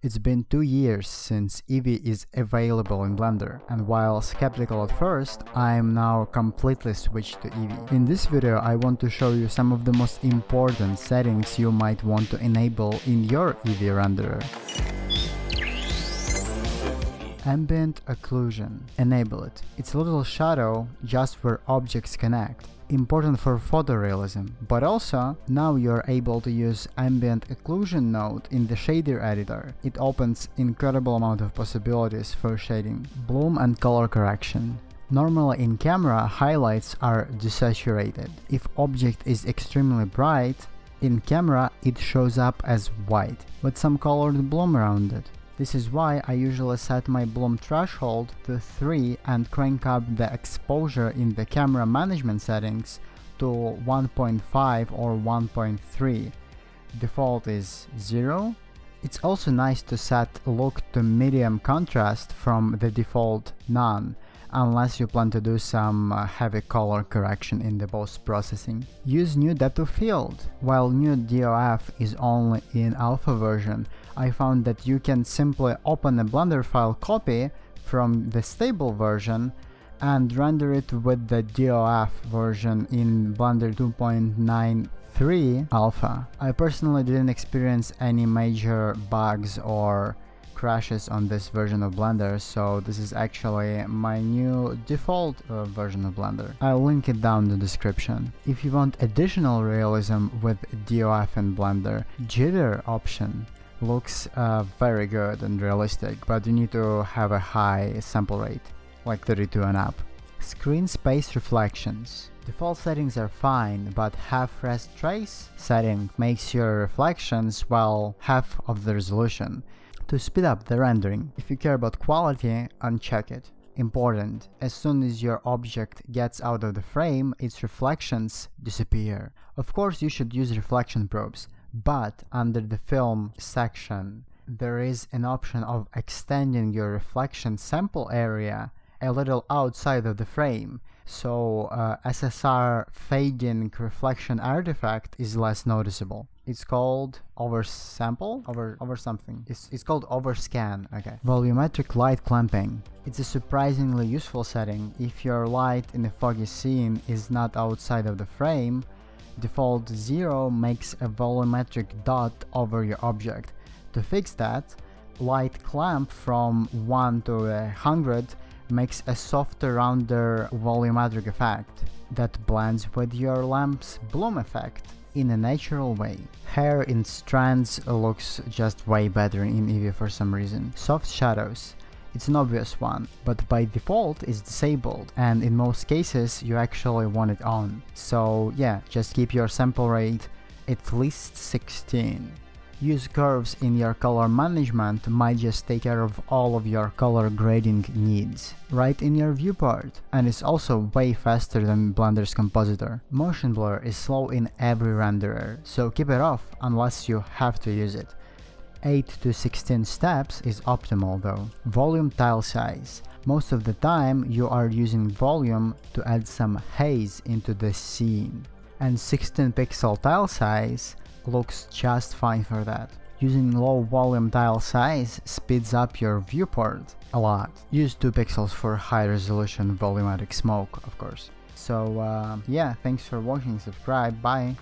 It's been 2 years since Eevee is available in Blender, and while skeptical at first, I'm now completely switched to Eevee. In this video I want to show you some of the most important settings you might want to enable in your Eevee renderer. Ambient Occlusion. Enable it. It's a little shadow just where objects connect. Important for photorealism, but also now you're able to use Ambient Occlusion node in the shader editor. It opens incredible amount of possibilities for shading. Bloom and color correction. Normally in camera, highlights are desaturated. If object is extremely bright, in camera it shows up as white, with some colored bloom around it. This is why I usually set my bloom threshold to 3 and crank up the exposure in the camera management settings to 1.5 or 1.3. Default is 0. It's also nice to set look to medium contrast from the default none, unless you plan to do some heavy color correction in the post-processing. Use new depth of field. While new DOF is only in alpha version, I found that you can simply open a Blender file copy from the stable version and render it with the DOF version in Blender 2.93 alpha. I personally didn't experience any major bugs or crashes on this version of Blender, so this is actually my new default version of Blender. I'll link it down in the description. If you want additional realism with DOF in Blender, jitter option looks very good and realistic, but you need to have a high sample rate, like 32 and up. Screen space reflections. Default settings are fine, but half res trace setting makes your reflections, well, half of the resolution. To speed up the rendering, if you care about quality, uncheck it. Important, as soon as your object gets out of the frame, its reflections disappear. Of course you should use reflection probes, but under the film section there is an option of extending your reflection sample area a little outside of the frame, so SSR fading reflection artifact is less noticeable. It's called oversample? Over something. It's called overscan, okay. Volumetric light clamping. It's a surprisingly useful setting if your light in a foggy scene is not outside of the frame. Default 0 makes a volumetric dot over your object. To fix that, light clamp from 1 to 100 makes a softer, rounder volumetric effect that blends with your lamp's bloom effect in a natural way. Hair in Strands looks just way better in Eevee for some reason. Soft shadows. It's an obvious one, but by default it's disabled, and in most cases you actually want it on. So yeah, just keep your sample rate at least 16. Use curves in your color management might just take care of all of your color grading needs right in your viewport, and it's also way faster than Blender's compositor. Motion blur is slow in every renderer, so keep it off unless you have to use it. 8 to 16 steps is optimal though. Volume tile size. Most of the time you are using volume to add some haze into the scene, and 16 pixel tile size looks just fine for that. Using low volume tile size speeds up your viewport a lot. Use 2 pixels for high resolution volumetric smoke, of course. So yeah, thanks for watching, subscribe, bye!